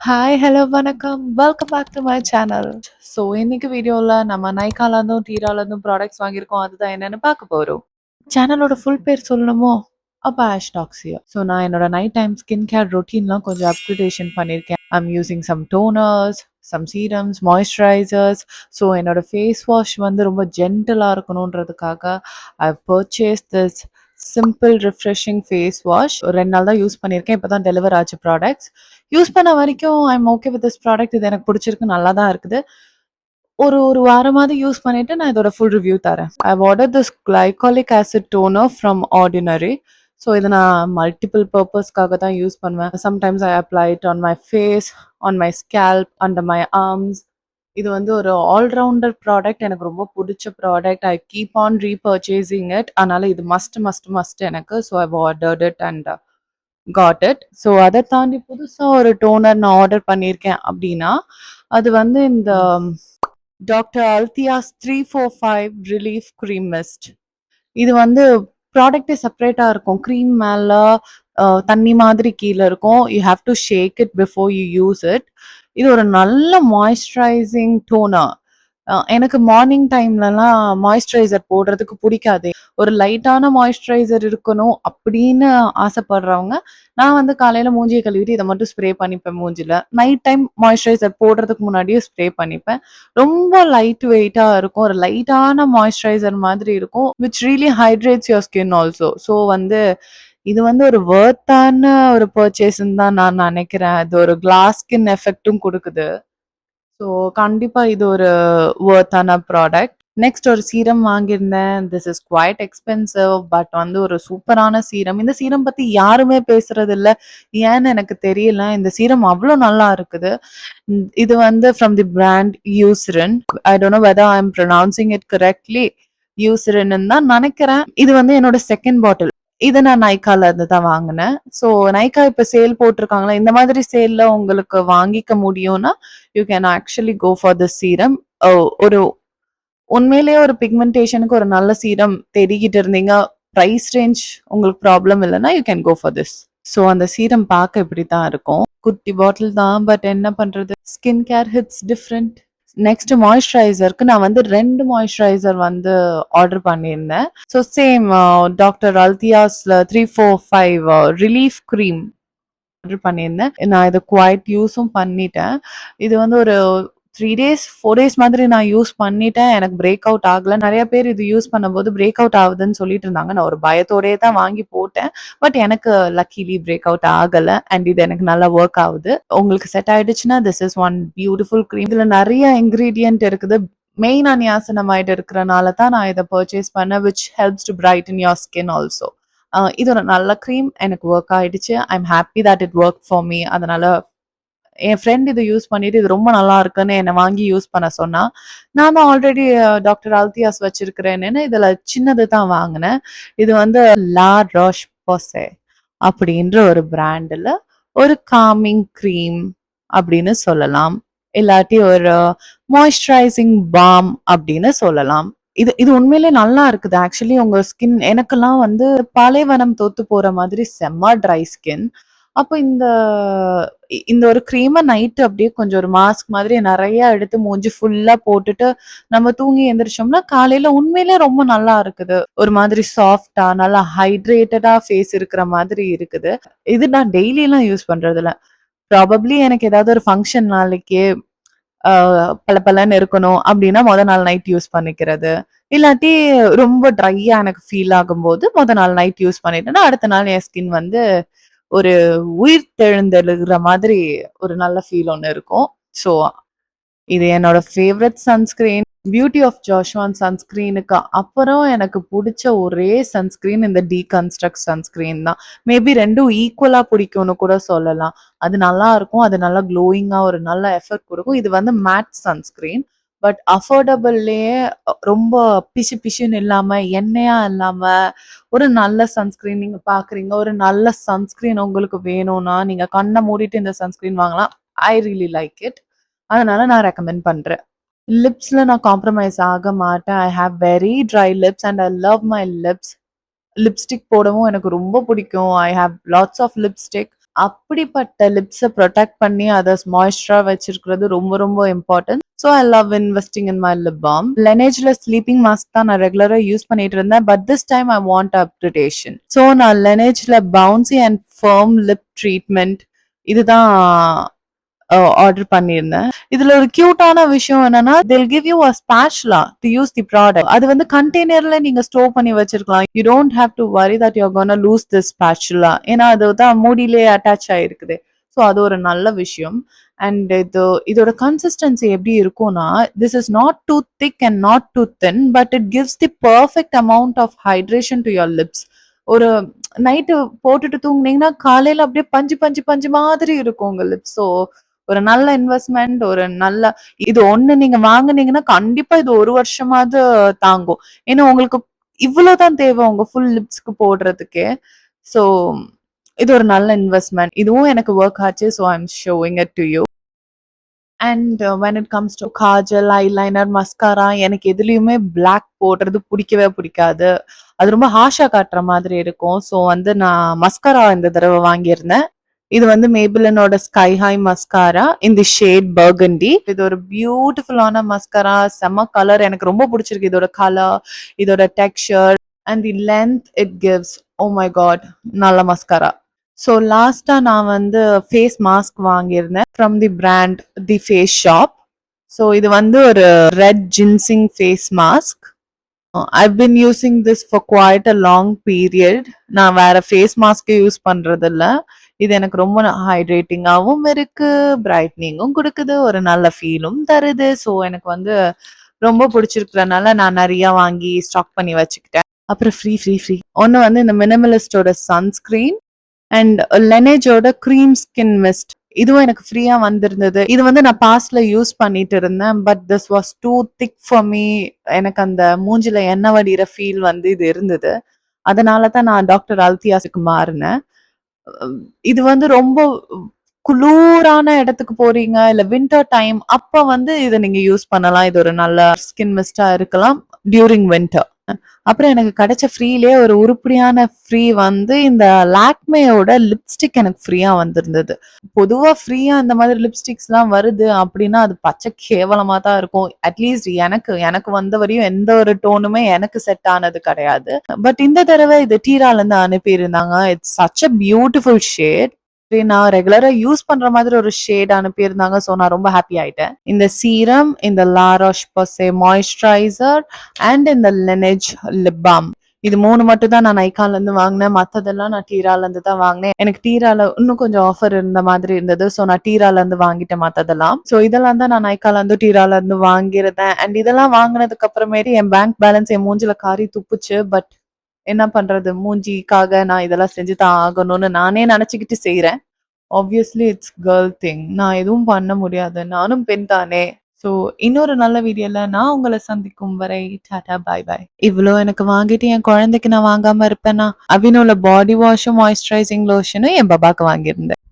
Hi, hello, வணக்கம். Welcome back to my channel. So, இன்னைக்கு வீடியோல நம்ம நைக்காலருந்தும், டீராலருந்தும் ப்ராடக்ட்ஸ் வாங்கியிருக்கோம். அதுதான் என்னன்னு பார்க்க போறோம். சேனலோட ஃபுல் பேர் சொல்லணுமோ? அப்ப ஆஷ்டாக்ஸியா. ஸோ, நான் என்னோட நைட் டைம் ஸ்கின் கேர் ரொட்டீன்லாம் கொஞ்சம் அப்கிரேடேஷன் பண்ணியிருக்கேன். I'm using some toners, some serums, moisturisers. So, என்னோட ஃபேஸ் வாஷ் வந்து ரொம்ப ஜென்டிலா இருக்கணுன்றதுக்காக I purchase this simple refreshing face wash. ஒரு 2 நாள் தான் யூஸ் பண்ணியிருக்கேன். இப்ப தான் டெலிவர் ஆச்சு ப்ராடக்ட்ஸ். யூஸ் பண்ண வரைக்கும் I'm okay with this product. இது எனக்கு பிடிச்சிருக்கு. நல்லா தான் இருக்குது. ஒரு ஒரு வாரமாவது யூஸ் பண்ணிட்டு நான் இதோட ஃபுல் ரிவ்யூ தரேன். I've ordered this glycolic acid toner from Ordinary. So இத நான் மல்டிபிள் பர்ப்பஸ்க்காக தான் யூஸ் பண்ணுவேன். Sometimes I apply it on my face, on my scalp, under my arms. இது வந்து ஒரு ஆல்ரவுண்டர் ப்ராடக்ட். எனக்கு ரொம்ப புடிச்ச product. I keep on repurchasing it. அதனால இது மஸ்ட் எனக்கு. So I've ordered it and got it. So அத தாண்டி புதுசா ஒரு டோனர் நான் ஆர்டர் பண்ணியிருக்கேன் அப்டின்னா, அது வந்து இந்த டாக்டர் அல்தியாஸ் 345 ரிலீஃப் கிரீம் மிஸ்ட். இது வந்து ப்ராடக்ட்டே செப்பரேட்டா இருக்கும். கிரீம் மேல தண்ணி மாதிரி கீழ இருக்கும். You have to shake it before you use it. இது ஒரு நல்ல மாய்ஸ்சரைசிங் டோனர். எனக்கு மார்னிங் டைம்லலாம் மாய்ஸ்சரைசர் போடுறதுக்கு புடிக்காது. ஒரு லைட்டான மாய்ஸ்சரைசர் இருக்கணும் அப்படின்னு ஆசைப்படுறவங்க, நான் வந்து காலையில மூஞ்சிய கழுவிட்டு இத மட்டும் ஸ்ப்ரே பண்ணிப்பேன் மூஞ்சில. நைட் டைம் மாய்ஸ்சரைசர் போடுறதுக்கு முன்னாடியே ஸ்ப்ரே பண்ணிப்பேன். ரொம்ப லைட் வெயிட்டா இருக்கும். ஒரு லைட்டான மாய்ஸ்சரைசர் மாதிரி இருக்கும். Which really hydrates your skin also. So வந்து இது வந்து ஒரு வொர்த்தான ஒரு பர்ச்சேஸ்ன்னு தான் நான் நெனைக்கிறேன். அது ஒரு கிளாஸ் ஸ்கின் எஃபெக்ட்டும் குடுக்குது. ஸோ கண்டிப்பா இது ஒரு வொர்த்தான ப்ராடக்ட். நெக்ஸ்ட் ஒரு சீரம் வாங்கியிருந்தேன். This is quite expensive. But வந்து ஒரு சூப்பரான சீரம். இந்த சீரம் பத்தி யாருமே பேசுறதில்ல. ஏன்னு எனக்கு தெரியல. இந்த சீரம் அவ்ளோ நல்லா இருக்குது. இது வந்து from the brand Eucerin. I don't know whether I am pronouncing it correctly. யூசரின்னு தான் நெனைக்கிறேன். இது வந்து என்னோட 2ண்ட் பாட்டில். இத நான் நைக்கால இருந்து தான் வாங்குனேன். ஸோ நைக்கா இப்ப சேல் போட்டிருக்காங்களா, இந்த மாதிரி சேல்ல உங்களுக்கு வாங்கிக்க முடியும்னா, you can actually go for this serum. ஒரு உண்மையிலேயே ஒரு பிக்மென்டேஷனுக்கு ஒரு நல்ல சீரம் தேடிக்கிட்டு இருந்தீங்க. பிரைஸ் ரேஞ்ச் உங்களுக்கு ப்ராப்ளம் இல்லன்னா, you can go for this. So அந்த சீரம் பார்க்க இப்படித்தான் இருக்கும். குட்டி பாட்டில் தான். பட் என்ன பண்றது? Skin care hits different. Next மாய்ஸ்சரைசருக்கு நான் வந்து 2 மாய்ஸ்சரைசர் வந்து ஆர்டர் பண்ணியிருந்தேன். ஸோ சேம் டாக்டர் அல்தியாஸ்ல 345 ரிலீஃப் கிரீம் ஆர்டர் பண்ணியிருந்தேன். நான் இத குவைட் யூஸும் பண்ணிட்டேன். இது வந்து ஒரு 3 டேஸ், 4 டேஸ் மாதிரி நான் யூஸ் பண்ணிட்டேன். எனக்கு பிரேக் அவுட் ஆகல. நெறைய பேர் இது யூஸ் பண்ணும்போது பிரேக் அவுட் ஆகுதுன்னு சொல்லிட்டு இருந்தாங்க. நான் ஒரு பயத்தோடயே தான் வாங்கி போட்டேன். பட் எனக்கு லக்கிலி பிரேக் அவுட் ஆகல. அண்ட் இது எனக்கு நல்லா வொர்க் ஆகுது. உங்களுக்கு செட் ஆயிடுச்சுன்னா, this is one beautiful cream. இதுல நெறைய இன்கிரீடியன்ட் இருக்குது. மெயினா நியாசினமைட் இருக்கறனால தான் நான் இத பர்ச்சேஸ் பண்ணேன். Which helps to brighten your skin also. இது ஒரு நல்ல கிரீம். எனக்கு வொர்க் ஆயிடுச்சு. I am happy that it work for me. அதனால என் ஃப்ரெண்ட் இத யூஸ் பண்ணிட்டு இது ரொம்ப நல்லா இருக்குன்னு என்ன வாங்கி யூஸ் பண்ண சொன்னா. நான் தான் ஆல்ரெடி டாக்டர் அல்தியாஸ் வச்சிருக்கிறேன்னு இதுல சின்னது தான் வாங்குனேன். இது வந்து லா ரோஷ் போசே அப்படின்ற ஒரு பிராண்ட்ல ஒரு காமிங் கிரீம் அப்படின்னு சொல்லலாம். இல்லாட்டி ஒரு மாய்ஸ்சரைசிங் பாம் அப்படின்னு சொல்லலாம். இது இது உண்மையிலேயே நல்லா இருக்குது. ஆக்சுவலி உங்க ஸ்கின் எனக்கெல்லாம் வந்து பாலைவனம் தோத்து போற மாதிரி செம்ம ட்ரை ஸ்கின். அப்போ இந்த ஒரு கிரீம நைட் அப்படியே கொஞ்சம் ஒரு மாஸ்க் மாதிரி நெறைய எடுத்து மூஞ்சி ஃபுல்லா போட்டுட்டு நம்ம தூங்கி எந்திரிச்சோம்னா, காலையில உண்மையிலேயே ரொம்ப நல்லா இருக்குது. ஒரு மாதிரி சாஃப்ட்டா, நல்லா ஹைட்ரேட்டடா ஃபேஸ் இருக்கிற மாதிரி இருக்குது. இது நான் டெய்லிலாம் யூஸ் பண்றதில்ல. ப்ராபப்ளி எனக்கு ஏதாவது ஒரு ஃபங்ஷன் நாளைக்கு பளபளன்னு இருக்கணும் அப்படின்னா, நாள் நைட் யூஸ் பண்ணிக்கிறது. இல்லாட்டி ரொம்ப ட்ரையா எனக்கு ஃபீல் ஆகும்போது, நாள் நைட் யூஸ் பண்ணிட்டேன்னா, அடுத்த நாள் என் ஸ்கின் வந்து ஒரு உயிர் தெழுந்தெழுகிற மாதிரி ஒரு நல்ல ஃபீல் ஒண்ணு இருக்கும். ஸோ இது என்னோட ஃபேவரைட் சன்ஸ்கிரீன். பியூட்டி ஆஃப் ஜாஷுவான் சன்ஸ்கிரீனுக்கு அப்புறம் எனக்கு புடிச்ச ஒரே சன்ஸ்கிரீன் இந்த டீகன்ஸ்ட்ரக்ட் சன்ஸ்கிரீன் தான். மேபி 2ம் ஈக்குவலா பிடிக்கும்னு கூட சொல்லலாம். அது நல்லா இருக்கும். அது நல்லா க்ளோயிங்கா ஒரு நல்ல எஃபெக்ட் குடுக்கும். இது வந்து மேட் சன்ஸ்கிரீன். பட் அஃபோர்டபுள்லயே ரொம்ப பிசு பிசுன்னு இல்லாம, எண்ணெயா இல்லாம, ஒரு நல்ல சன்ஸ்கிரீன் நீங்க பார்க்குறீங்க. ஒரு நல்ல சன்ஸ்கிரீன் உங்களுக்கு வேணும்னா, நீங்க கண்ண மூடிட்டு இந்த சன்ஸ்கிரீன் வாங்கலாம். I really like it. அதனால நான் ரெக்கமெண்ட் பண்றேன். லிப்ஸ்ல நான் காம்ப்ரமைஸ் ஆக மாட்டேன். I have very dry lips and I love my lips. Lipstick போடவும் எனக்கு ரொம்ப பிடிக்கும். I have lots of lipstick. அப்படிப்பட்ட லிப்ஸ புரொடெக்ட் பண்ணி அத மாய்ஸ்சரா வச்சிருக்கிறது ரொம்ப ரொம்ப important. So I love investing in my lip balm. Laneige sleeping mask தான் நான் ரெகுலரா யூஸ் பண்ணிட்டு இருந்தேன். But this time I want upgradation. So நான் Laneige bouncy and firm lip treatment இதுதான் ஆர்டர் பண்ணியிருந்தேன். இதுல ஒரு கியூட்டான விஷயம் என்னன்னா, they'll give you a spatula to use the product. அது வந்து கண்டெய்னர்ல நீங்க ஸ்டோர் பண்ணி வச்சிருக்கலாம். You don't have to worry that you're gonna lose this spatula. ஏன்னா அதுதான் மூடியிலே அட்டாச் ஆயிருக்குது. ஸோ அது ஒரு நல்ல விஷயம். அண்ட் இதோட கன்சிஸ்டன்சி எப்படி இருக்கும்னா, this is not too thick and not too thin, but it gives the perfect amount of hydration to your lips. ஒரு நைட்டு போட்டுட்டு தூங்குனீங்கன்னா காலையில அப்படியே பஞ்சு பஞ்சு பஞ்சு மாதிரி இருக்கும் உங்க லிப்ஸ். ஸோ ஒரு நல்ல இன்வெஸ்ட்மெண்ட், ஒரு நல்ல இது ஒண்ணு நீங்க வாங்குனீங்கன்னா கண்டிப்பா இது 1 வருஷமாவது தாங்கும். ஏன்னா உங்களுக்கு இவ்வளவுதான் தேவை உங்க ஃபுல் லிப்ஸ்க்கு போடுறதுக்கே. ஸோ இது ஒரு நல்ல இன்வெஸ்ட்மெண்ட். இதுவும் எனக்கு ஒர்க் ஆச்சு. So I am showing it to you. And when it comes to Kajal, eyeliner, mascara எனக்கு எதுலயுமே பிளாக் போடுறது பிடிக்கவே பிடிக்காது. அது ரொம்ப ஹார்ஷா காட்டுற மாதிரி இருக்கும். ஸோ வந்து நான் மஸ்காரா இந்த தடவை வாங்கியிருந்தேன். இது வந்து மேபிளினோட sky high mascara in the shade burgundy. இது ஒரு பியூட்டிஃபுல்லான மஸ்காரா. செம்ம கலர். எனக்கு ரொம்ப பிடிச்சிருக்கு இதோட கலர், இதோட texture and the length it gives. Oh my God, நல்ல மஸ்காரா. ஸோ லாஸ்டா நான் வந்து ஃபேஸ் மாஸ்க் வாங்கியிருந்தேன் from the brand The Face Shop. So இது வந்து ஒரு red ginseng face mask. I've been using this for quite a long period. நான் வேற ஃபேஸ் மாஸ்க் யூஸ் பண்றது இல்ல. இது எனக்கு ரொம்ப ஹைட்ரேட்டிங்காவும் இருக்கு, பிரைட்னிங்கும் கொடுக்குது, ஒரு நல்ல ஃபீலும் தருது. ஸோ எனக்கு வந்து ரொம்ப பிடிச்சிருக்கிறதுனால நான் நிறைய வாங்கி ஸ்டாக் பண்ணி வச்சுக்கிட்டேன். அப்புறம் ஃப்ரீ ஃப்ரீ ஃப்ரீ ஒன்று வந்து இந்த மினிமலிஸ்டோட சன்ஸ்கிரீன் அண்ட் லெனேஜோட க்ரீம் ஸ்கின் மிஸ்ட். இதுவும் எனக்கு ஃப்ரீயா வந்திருந்தது. இது வந்து நான் பாஸ்ட்ல யூஸ் பண்ணிட்டு இருந்தேன். But this was too thick for me. எனக்கு அந்த மூஞ்சில எண்ணெய் வடிகிற ஃபீல் வந்து இது இருந்தது. அதனால தான் நான் டாக்டர் அல்தியாஸுக்கு மாறினேன். இது வந்து ரொம்ப குளூரான இடத்துக்கு போறீங்க, இல்ல வின்டர் டைம், அப்ப வந்து இதை நீங்க யூஸ் பண்ணலாம். இது ஒரு நல்ல ஸ்கின் மிஸ்டா இருக்கலாம் டியூரிங் வின்டர். அப்புறம் எனக்கு கிடைச்ச ஃப்ரீலயே ஒரு உருப்படியான ஃப்ரீ வந்து இந்த லாக்மேயோட லிப்ஸ்டிக் எனக்கு ஃப்ரீயா வந்திருந்தது. பொதுவா ஃப்ரீயா இந்த மாதிரி லிப்ஸ்டிக்ஸ் எல்லாம் வருது அப்படின்னா அது பச்சை கேவலமா தான் இருக்கும். அட்லீஸ்ட் எனக்கு வந்த வரையும் எந்த ஒரு டோனுமே எனக்கு செட் ஆனது கிடையாது. பட் இந்த தடவை இது டீரால இருந்து அனுப்பியிருந்தாங்க. It's such a beautiful shade. நான் ரெகுலரா யூஸ் பண்ற மாதிரி ஒரு ஷேட் அனுப்பியிருந்தாங்க. ஸோ நான் ரொம்ப ஹாப்பி ஆயிட்டேன். இந்த சீரம், இந்த லா ரோஷ் போசே மாய்ஸ்சரைசர் அண்ட் இந்த லெனேஜ் லிப் பாம், இது 3 மட்டும் தான் நான் நைக்கால இருந்து வாங்கினேன். மத்ததெல்லாம் நான் டீரால இருந்து தான் வாங்கினேன். எனக்கு டீரால இன்னும் கொஞ்சம் ஆஃபர் இருந்த மாதிரி இருந்தது. ஸோ நான் டீரால இருந்து வாங்கிட்டேன் மத்ததெல்லாம். ஸோ இதெல்லாம் தான் நான் நைக்கால இருந்து டீரால இருந்து வாங்கியிருந்தேன். அண்ட் இதெல்லாம் வாங்கினதுக்கு அப்புறமேட்டு என் பேங்க் பேலன்ஸ் என் மூஞ்சில காரி துப்புச்சு. பட் என்ன பண்றது, மூஞ்சிக்காக நான் இதெல்லாம் செஞ்சு தான் ஆகணும்னு நானே நினைச்சுக்கிட்டு செய்யறேன். Obviously it's girl thing. நான் எதுவும் பண்ண முடியாது, நானும் பெண் தானே. ஸோ இன்னொரு நல்ல வீடியோல நான் உங்களை சந்திக்கும் வரை டாடா பை பை. இவ்வளோ எனக்கு வாங்கிட்டு என் குழந்தைக்கு நான் வாங்காம இருப்பேன்னா? அவினோல பாடி வாஷும் மாய்ஸ்சரைசிங் லோஷனும் என் பாபாக்கு வாங்கியிருந்தேன்.